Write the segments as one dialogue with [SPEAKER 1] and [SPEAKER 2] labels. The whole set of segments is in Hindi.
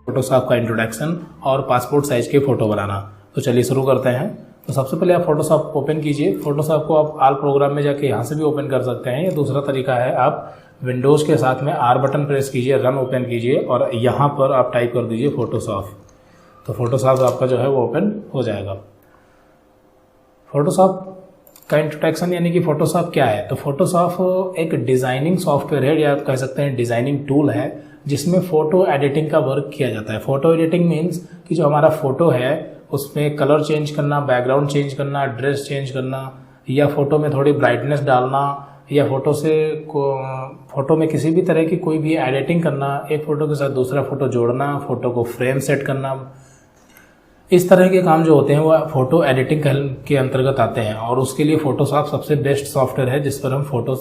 [SPEAKER 1] फोटोशॉप का इंट्रोडक्शन और पासपोर्ट साइज के फ़ोटो बनाना। तो चलिए शुरू करते हैं। तो सबसे पहले आप फोटोशॉप ओपन कीजिए। फोटोशॉप को आप ऑल प्रोग्राम में जाके यहाँ से भी ओपन कर सकते हैं। या दूसरा तरीका है, आप विंडोज़ के साथ में आर बटन प्रेस कीजिए, रन ओपन कीजिए और यहाँ पर आप टाइप कर दीजिए फोटोशॉप। तो फोटोशॉप आपका जो है वो ओपन हो जाएगा। फोटोशॉप का इंट्रोडक्शन यानी कि फोटोशॉप क्या है। तो फोटोशॉप एक डिज़ाइनिंग सॉफ्टवेयर है, या आप कह सकते हैं डिज़ाइनिंग टूल है, जिसमें फ़ोटो एडिटिंग का वर्क किया जाता है। फ़ोटो एडिटिंग मीन्स कि जो हमारा फ़ोटो है उसमें कलर चेंज करना, बैकग्राउंड चेंज करना, ड्रेस चेंज करना, या फ़ोटो में थोड़ी ब्राइटनेस डालना, या फ़ोटो में किसी भी तरह की कोई भी एडिटिंग करना, एक फ़ोटो के साथ दूसरा फ़ोटो जोड़ना, फ़ोटो को फ्रेम सेट करना, इस तरह के काम जो होते हैं वो फ़ोटो एडिटिंग के अंतर्गत आते हैं। और उसके लिए फ़ोटोशॉप सबसे बेस्ट सॉफ्टवेयर है जिस पर हम फ़ोटो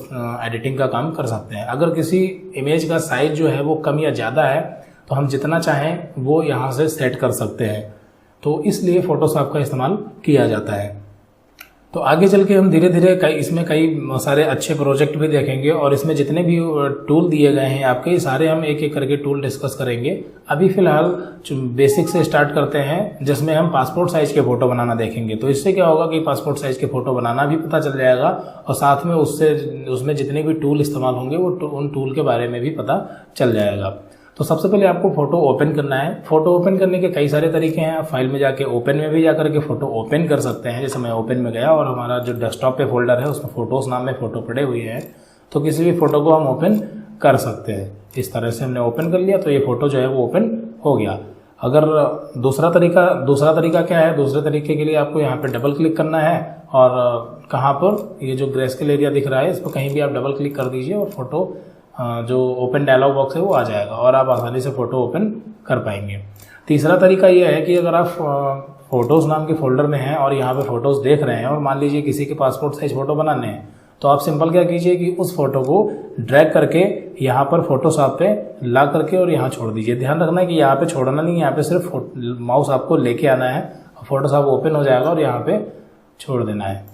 [SPEAKER 1] एडिटिंग का काम कर सकते हैं। अगर किसी इमेज का साइज़ जो है वो कम या ज़्यादा है तो हम जितना चाहें वो यहाँ से सेट कर सकते हैं। तो इसलिए फ़ोटोशॉप का इस्तेमाल किया जाता है। तो आगे चल के हम धीरे धीरे इसमें कई सारे अच्छे प्रोजेक्ट भी देखेंगे, और इसमें जितने भी टूल दिए गए हैं आपके, सारे हम एक एक करके टूल डिस्कस करेंगे। अभी फ़िलहाल बेसिक से स्टार्ट करते हैं, जिसमें हम पासपोर्ट साइज़ के फ़ोटो बनाना देखेंगे। तो इससे क्या होगा कि पासपोर्ट साइज़ के फ़ोटो बनाना भी पता चल जाएगा, और साथ में उसमें जितने भी टूल इस्तेमाल होंगे वो उन टूल के बारे में भी पता चल जाएगा। तो सबसे पहले आपको फ़ोटो ओपन करना है। फ़ोटो ओपन करने के कई सारे तरीके हैं। आप फाइल में जाके ओपन में भी जाकर के फ़ोटो ओपन कर सकते हैं। जैसे मैं ओपन में गया और हमारा जो डेस्कटॉप पे फोल्डर है उसमें फ़ोटोज़ नाम में फ़ोटो पड़े हुए हैं, तो किसी भी फ़ोटो को हम ओपन कर सकते हैं। इस तरह से हमने ओपन कर लिया तो ये फ़ोटो जो है वो ओपन हो गया। अगर दूसरा तरीका क्या है, दूसरे तरीके के लिए आपको यहाँ पर डबल क्लिक करना है, और कहाँ पर ये जो ग्रेस्केल एरिया दिख रहा है इस पर कहीं भी आप डबल क्लिक कर दीजिए और फ़ोटो जो ओपन डायलॉग बॉक्स है वो आ जाएगा, और आप आसानी से फ़ोटो ओपन कर पाएंगे। तीसरा तरीका ये है कि अगर आप फ़ोटोज़ नाम के फोल्डर में हैं और यहाँ पे फ़ोटोज़ देख रहे हैं, और मान लीजिए किसी के पासपोर्ट साइज़ फ़ोटो बनाने हैं, तो आप सिंपल क्या कीजिए कि उस फ़ोटो को ड्रैग करके यहाँ पर फोटोशॉप पे ला करके और यहाँ छोड़ दीजिए। ध्यान रखना है कि यहाँ पे छोड़ना नहीं, यहाँ पे सिर्फ माउस आपको लेके आना है, फोटोशॉप ओपन हो जाएगा और यहाँ पे छोड़ देना है।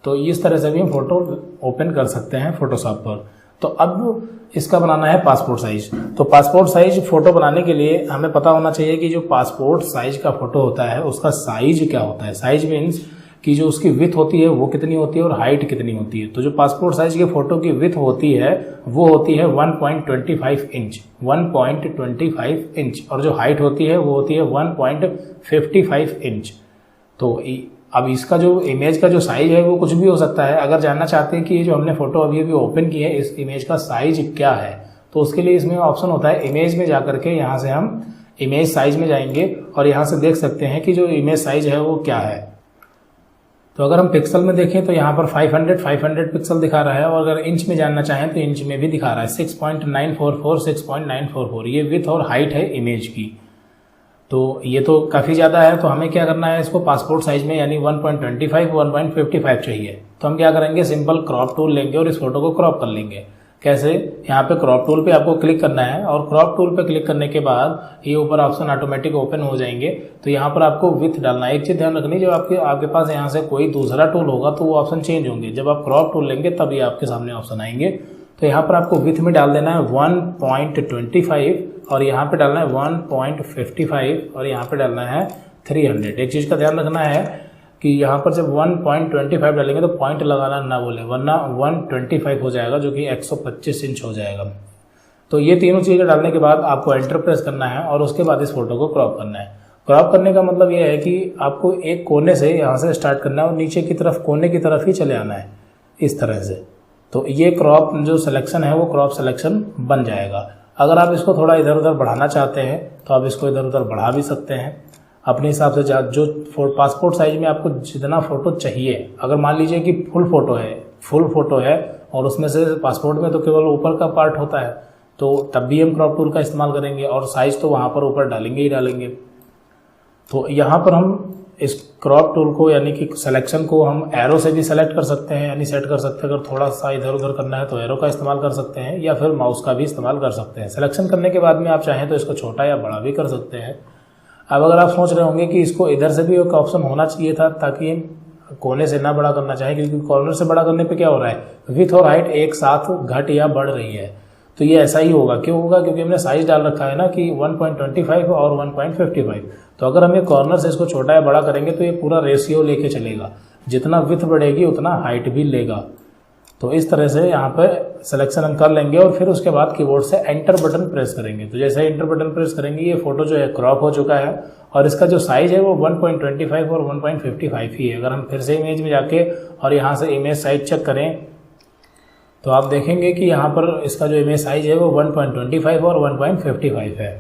[SPEAKER 1] तो इस तरह से भी हम फ़ोटो ओपन कर सकते हैं फोटोशॉप पर। तो अब इसका बनाना है पासपोर्ट साइज। तो पासपोर्ट साइज फ़ोटो बनाने के लिए हमें पता होना चाहिए कि जो पासपोर्ट साइज का फ़ोटो होता है उसका साइज क्या होता है। साइज मीन्स कि जो उसकी विड्थ होती है वो कितनी होती है और हाइट कितनी होती है। तो जो पासपोर्ट साइज के फ़ोटो की विड्थ होती है वो होती है 1.25 इंच, 1.25 इंच, और जो हाइट होती है वो होती है 1.55 इंच। तो अब इसका जो इमेज का जो साइज है वो कुछ भी हो सकता है। अगर जानना चाहते हैं कि ये जो हमने फ़ोटो अभी ओपन की है इस इमेज का साइज क्या है, तो उसके लिए इसमें ऑप्शन होता है इमेज में जाकर के, यहाँ से हम इमेज साइज में जाएंगे और यहाँ से देख सकते हैं कि जो इमेज साइज है वो क्या है। तो अगर हम पिक्सल में देखें तो यहाँ पर 500 पिक्सल दिखा रहा है, और अगर इंच में जानना चाहें तो इंच में भी दिखा रहा है 6.944, ये विड्थ और हाइट है इमेज की। तो ये तो काफ़ी ज़्यादा है। तो हमें क्या करना है, इसको पासपोर्ट साइज में यानी 1.25, 1.55 चाहिए। तो हम क्या करेंगे, सिंपल क्रॉप टूल लेंगे और इस फोटो को क्रॉप कर लेंगे। कैसे, यहाँ पे क्रॉप टूल पे आपको क्लिक करना है, और क्रॉप टूल पे क्लिक करने के बाद ये ऊपर ऑप्शन ऑटोमेटिक ओपन हो जाएंगे। तो यहाँ पर आपको विड्थ डालना है। एक चीज़ ध्यान रखनी, जब आपके पास यहाँ से कोई दूसरा टूल होगा तो वो ऑप्शन चेंज होंगे। जब आप क्रॉप टूल लेंगे तब ये आपके सामने ऑप्शन आएंगे। तो यहाँ पर आपको विड्थ में डाल देना है 1.25, और यहाँ पे डालना है 1.55, और यहाँ पे डालना है 300। एक चीज़ का ध्यान रखना है कि यहाँ पर जब 1.25 डालेंगे तो पॉइंट लगाना ना बोले, वरना 125 हो जाएगा, जो कि 125 इंच हो जाएगा। तो ये तीनों चीज़ें डालने के बाद आपको एंटर प्रेस करना है, और उसके बाद इस फोटो को क्रॉप करना है। क्रॉप करने का मतलब ये है कि आपको एक कोने से यहाँ से स्टार्ट करना है और नीचे की तरफ कोने की तरफ ही चले आना है, इस तरह से। तो ये क्रॉप जो सिलेक्शन है वो क्रॉप सिलेक्शन बन जाएगा। अगर आप इसको थोड़ा इधर उधर बढ़ाना चाहते हैं तो आप इसको इधर उधर बढ़ा भी सकते हैं अपने हिसाब से। जो पासपोर्ट साइज में आपको जितना फ़ोटो चाहिए, अगर मान लीजिए कि फुल फ़ोटो है और उसमें से पासपोर्ट में तो केवल ऊपर का पार्ट होता है, तो तब भी हम क्रॉप टूल का इस्तेमाल करेंगे, और साइज़ तो वहाँ पर ऊपर डालेंगे ही डालेंगे। तो यहाँ पर हम इस क्रॉप टूल को यानी कि सिलेक्शन को हम एरो से भी सेलेक्ट कर सकते हैं, यानी सेट कर सकते हैं। अगर थोड़ा सा इधर उधर करना है तो एरो का इस्तेमाल कर सकते हैं, या फिर माउस का भी इस्तेमाल कर सकते हैं। सिलेक्शन करने के बाद में आप चाहें तो इसको छोटा या बड़ा भी कर सकते हैं। अब अगर आप सोच रहे होंगे कि इसको इधर से भी एक ऑप्शन होना चाहिए था ताकि कोने से ना बड़ा करना चाहें, क्योंकि कॉर्नर से बड़ा करने पे क्या हो रहा है, विड्थ और हाइट एक साथ घट या बढ़ रही है। तो ये ऐसा ही होगा। क्यों होगा? क्योंकि हमने साइज डाल रखा है ना कि 1.25 और 1.55। तो अगर हम ये कॉर्नर से इसको छोटा या बड़ा करेंगे तो ये पूरा रेशियो लेके चलेगा, जितना विड्थ बढ़ेगी उतना हाइट भी लेगा। तो इस तरह से यहाँ पे सिलेक्शन हम कर लेंगे और फिर उसके बाद कीबोर्ड से एंटर बटन प्रेस करेंगे। तो जैसे एंटर बटन प्रेस करेंगे ये फोटो जो है क्रॉप हो चुका है और इसका जो साइज है वो 1.25 और 1.55 ही है। अगर हम फिर से इमेज में जाके और यहाँ से इमेज साइज चेक करें तो आप देखेंगे कि यहाँ पर इसका जो इमेज साइज है वो 1.25 और 1.55 है।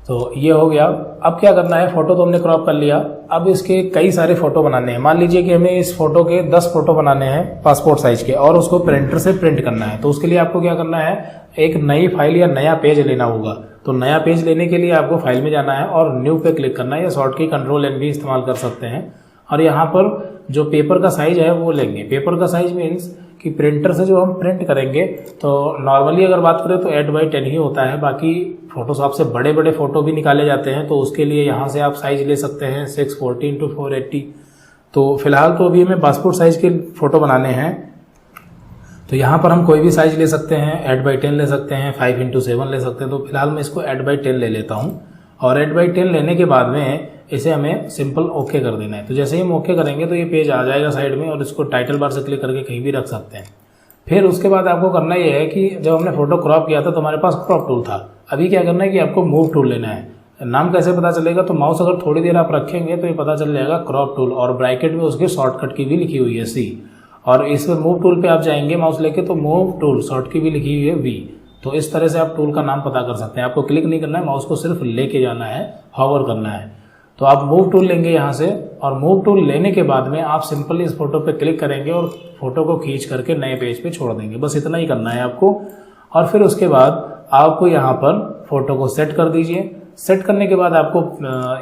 [SPEAKER 1] तो ये हो गया। अब क्या करना है, फोटो तो हमने क्रॉप कर लिया, अब इसके कई सारे फोटो बनाने हैं। मान लीजिए कि हमें इस फोटो के 10 फोटो बनाने हैं पासपोर्ट साइज के और उसको प्रिंटर से प्रिंट करना है। तो उसके लिए आपको क्या करना है, एक नई फाइल या नया पेज लेना होगा। तो नया पेज लेने के लिए आपको फाइल में जाना है और न्यू पे क्लिक करना है या शॉर्ट की Ctrl+N भी इस्तेमाल कर सकते हैं। और यहाँ पर जो पेपर का साइज है वो लेंगे। पेपर का साइज मीन्स कि प्रिंटर से जो हम प्रिंट करेंगे तो नॉर्मली अगर बात करें तो 8x10 ही होता है। बाकी फोटोशॉप से बड़े बड़े फोटो भी निकाले जाते हैं, तो उसके लिए यहाँ से आप साइज ले सकते हैं 640x480। तो फिलहाल तो अभी हमें पासपोर्ट साइज के फोटो बनाने हैं, तो यहाँ पर हम कोई भी साइज ले सकते हैं, 8x10 ले सकते हैं, 5x7 ले सकते हैं। तो फिलहाल मैं इसको 8x10 ले लेता हूँ और 8x10 लेने के बाद में इसे हमें सिंपल ओके कर देना है। तो जैसे ही हम ओके करेंगे तो ये पेज आ जाएगा साइड में और इसको टाइटल बार से क्लिक करके कहीं भी रख सकते हैं। फिर उसके बाद आपको करना ये है कि जब हमने फोटो क्रॉप किया था तो हमारे पास क्रॉप टूल था। अभी क्या करना है कि आपको मूव टूल लेना है। नाम कैसे पता चलेगा, तो माउस अगर थोड़ी देर आप रखेंगे तो ये पता चल जाएगा क्रॉप टूल, और ब्रैकेट में उसके शॉर्टकट की भी लिखी हुई है C। और इस मूव टूल पे आप जाएंगे माउस लेके तो मूव टूल शॉर्ट की भी लिखी हुई है V। तो इस तरह से आप टूल का नाम पता कर सकते हैं। आपको क्लिक नहीं करना है, माउस को सिर्फ लेके जाना है, हॉवर करना है। तो आप मूव टूल लेंगे यहाँ से और मूव टूल लेने के बाद में आप सिंपली इस फोटो पे क्लिक करेंगे और फोटो को खींच करके नए पेज पे छोड़ देंगे। बस इतना ही करना है आपको। और फिर उसके बाद आपको यहाँ पर फोटो को सेट कर दीजिए। सेट करने के बाद आपको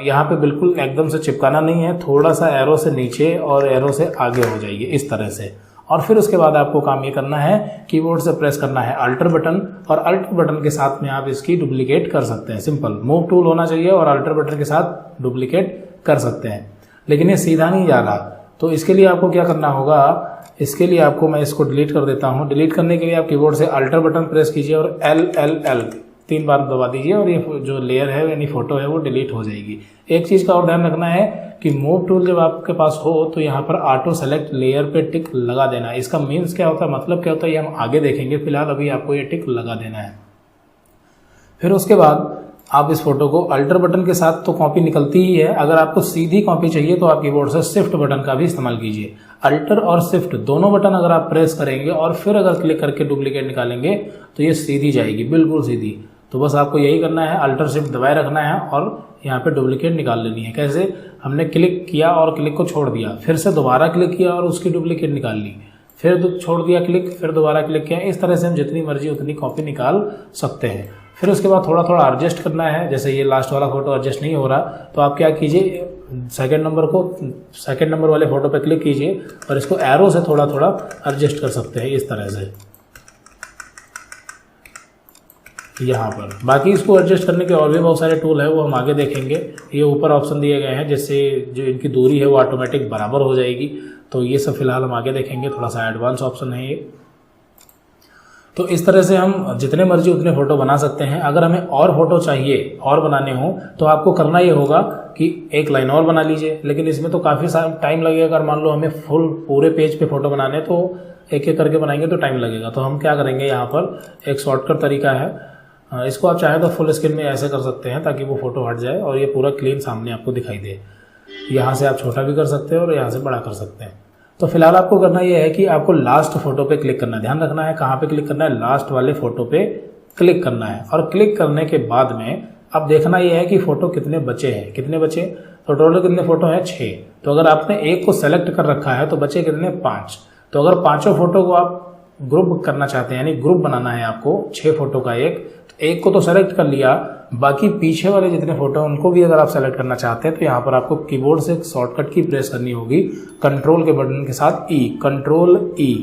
[SPEAKER 1] यहाँ पे बिल्कुल एकदम से चिपकाना नहीं है, थोड़ा सा एरो से नीचे और एरो से आगे हो जाइए इस तरह से। और फिर उसके बाद आपको काम ये करना है, कीबोर्ड से प्रेस करना है अल्टर बटन, और अल्टर बटन के साथ में आप इसकी डुप्लीकेट कर सकते हैं। सिंपल मूव टूल होना चाहिए और अल्टर बटन के साथ डुप्लीकेट कर सकते हैं। लेकिन ये सीधा नहीं जा रहा, तो इसके लिए आपको क्या करना होगा, इसके लिए आपको मैं इसको डिलीट कर देता हूँ। डिलीट करने के लिए आप कीबोर्ड से अल्टर बटन प्रेस कीजिए और L 3 बार दबा दीजिए और ये जो लेयर है यानी फोटो है वो डिलीट हो जाएगी। एक चीज़ का और ध्यान रखना है कि मूव टूल जब आपके पास हो तो यहाँ पर ऑटो सेलेक्ट लेयर पे टिक लगा देना है। इसका मीन्स क्या होता है, मतलब क्या होता है, ये हम आगे देखेंगे। फिलहाल अभी आपको ये टिक लगा देना है। फिर उसके बाद आप इस फोटो को अल्टर बटन के साथ तो कॉपी निकलती ही है। अगर आपको सीधी कॉपी चाहिए तो आप कीबोर्ड से शिफ्ट बटन का भी इस्तेमाल कीजिए। अल्टर और शिफ्ट दोनों बटन अगर आप प्रेस करेंगे और फिर अगर क्लिक करके डुप्लीकेट निकालेंगे तो ये सीधी जाएगी, बिल्कुल सीधी। तो बस आपको यही करना है, अल्टर शिफ्ट दबाए रखना है और यहाँ पे डुप्लीकेट निकाल लेनी है। कैसे, हमने क्लिक किया और क्लिक को छोड़ दिया, फिर से दोबारा क्लिक किया और उसकी डुप्लीकेट निकाल ली, फिर छोड़ दिया क्लिक, फिर दोबारा क्लिक किया। इस तरह से हम जितनी मर्जी उतनी कॉपी निकाल सकते हैं। फिर उसके बाद थोड़ा थोड़ा एडजस्ट करना है। जैसे ये लास्ट वाला फोटो एडजस्ट नहीं हो रहा तो आप क्या कीजिए, सेकंड नंबर वाले फोटो पे क्लिक कीजिए और इसको एरो से थोड़ा थोड़ा एडजस्ट कर सकते हैं इस तरह से यहाँ पर। बाकी इसको एडजस्ट करने के और भी बहुत सारे टूल है, वो हम आगे देखेंगे। ये ऊपर ऑप्शन दिए गए हैं जिससे जो इनकी दूरी है वो ऑटोमेटिक बराबर हो जाएगी। तो ये सब फिलहाल हम आगे देखेंगे, थोड़ा सा एडवांस ऑप्शन है ये। तो इस तरह से हम जितने मर्जी उतने फोटो बना सकते हैं। अगर हमें और फोटो चाहिए और बनाने हो तो आपको करना ये होगा कि एक लाइन और बना लीजिए, लेकिन इसमें तो काफ़ी टाइम लगेगा। अगर मान लो हमें पूरे पेज पे फोटो बनाने तो एक एक करके बनाएंगे तो टाइम लगेगा। तो हम क्या करेंगे, यहाँ पर एक शॉर्टकट तरीका है, इसको आप चाहें तो फुल स्क्रीन में ऐसे कर सकते हैं ताकि वो फोटो हट जाए और ये पूरा क्लीन सामने आपको दिखाई दे। यहाँ से आप छोटा भी कर सकते हैं और यहाँ से बड़ा कर सकते हैं। तो फिलहाल आपको करना ये है कि आपको लास्ट फोटो पे क्लिक करना है। ध्यान रखना है कहाँ पे क्लिक करना है, लास्ट वाले फोटो पे क्लिक करना है। और क्लिक करने के बाद में अब देखना ये है कि फोटो कितने बचे हैं, कितने बचे। तो टोटल कितने फोटो हैं, 6। तो अगर आपने एक को सेलेक्ट कर रखा है तो बचे कितने, 5। तो अगर पांचों फोटो को आप ग्रुप करना चाहते हैं, यानी ग्रुप बनाना है आपको 6 फोटो का एक को तो सेलेक्ट कर लिया, बाकी पीछे वाले जितने फोटो हैं उनको भी अगर आप सेलेक्ट करना चाहते हैं तो यहाँ पर आपको कीबोर्ड से शॉर्टकट की प्रेस करनी होगी, कंट्रोल के बटन के साथ कंट्रोल ई।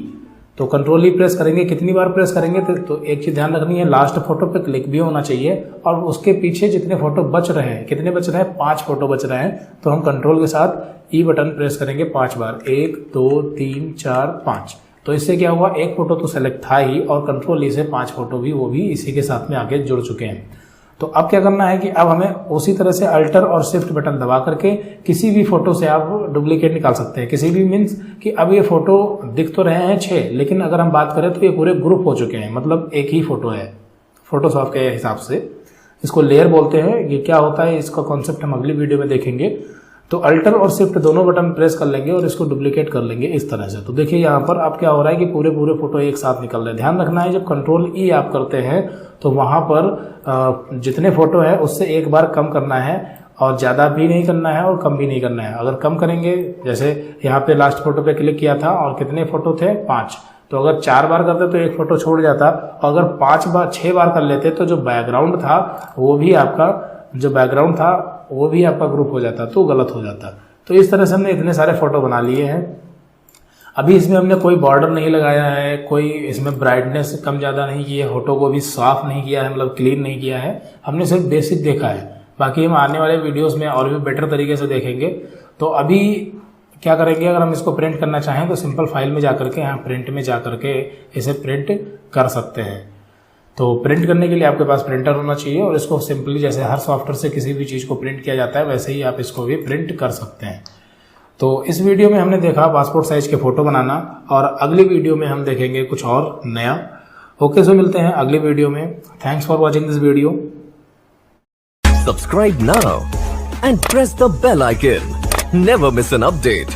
[SPEAKER 1] तो कंट्रोल ई प्रेस करेंगे, कितनी बार प्रेस करेंगे तो एक चीज ध्यान रखनी है, लास्ट फोटो पे क्लिक भी होना चाहिए और उसके पीछे जितने फोटो बच रहे हैं, कितने बच रहे हैं, 5 फोटो बच रहे हैं। तो हम कंट्रोल के साथ ई बटन प्रेस करेंगे 5 बार, 1 2 3 4 5। तो इससे क्या हुआ, एक फोटो तो सेलेक्ट था ही और कंट्रोल ई से 5 फोटो भी वो भी इसी के साथ में आगे जुड़ चुके हैं। तो अब क्या करना है कि अब हमें उसी तरह से अल्टर और शिफ्ट बटन दबा करके किसी भी फोटो से आप डुप्लीकेट निकाल सकते हैं। किसी भी मीन्स कि अब ये फोटो दिख तो रहे हैं 6, लेकिन अगर हम बात करें तो ये पूरे ग्रुप हो चुके हैं, मतलब एक ही फोटो है फोटोशॉप के हिसाब से। इसको लेयर बोलते हैं। ये क्या होता है इसका कॉन्सेप्ट हम अगली वीडियो में देखेंगे। तो अल्टर और शिफ्ट दोनों बटन प्रेस कर लेंगे और इसको डुप्लीकेट कर लेंगे इस तरह से। तो देखिए यहाँ पर अब क्या हो रहा है कि पूरे फोटो एक साथ निकल रहे हैं। ध्यान रखना है जब कंट्रोल ई आप करते हैं तो वहां पर जितने फोटो है उससे एक बार कम करना है और ज़्यादा भी नहीं करना है और कम भी नहीं करना है। अगर कम करेंगे, जैसे यहाँ पे लास्ट फोटो पे क्लिक किया था और कितने फोटो थे 5, तो अगर 4 बार करते तो एक फोटो छोड़ जाता, और अगर 6 बार कर लेते तो जो बैकग्राउंड था वो भी आपका ग्रुप हो जाता, तो गलत हो जाता। तो इस तरह से हमने इतने सारे फोटो बना लिए हैं। अभी इसमें हमने कोई बॉर्डर नहीं लगाया है, कोई इसमें ब्राइटनेस कम ज़्यादा नहीं की है, फोटो को भी साफ नहीं किया है, मतलब क्लीन नहीं किया है। हमने सिर्फ बेसिक देखा है। बाकी हम आने वाले वीडियोस में और भी बेटर तरीके से देखेंगे। तो अभी क्या करेंगे, अगर हम इसको प्रिंट करना चाहें तो सिंपल फाइल में जाकर के यहाँ प्रिंट में जाकर के इसे प्रिंट कर सकते हैं। तो प्रिंट करने के लिए आपके पास प्रिंटर होना चाहिए और इसको सिंपली जैसे हर सॉफ्टवेयर से किसी भी चीज़ को प्रिंट किया जाता है वैसे ही आप इसको भी प्रिंट कर सकते हैं। तो इस वीडियो में हमने देखा पासपोर्ट साइज के फोटो बनाना, और अगली वीडियो में हम देखेंगे कुछ और नया। ओके, सो मिलते हैं अगली वीडियो में। Thanks for watching this video.
[SPEAKER 2] Subscribe now and press the bell icon. Never miss an update.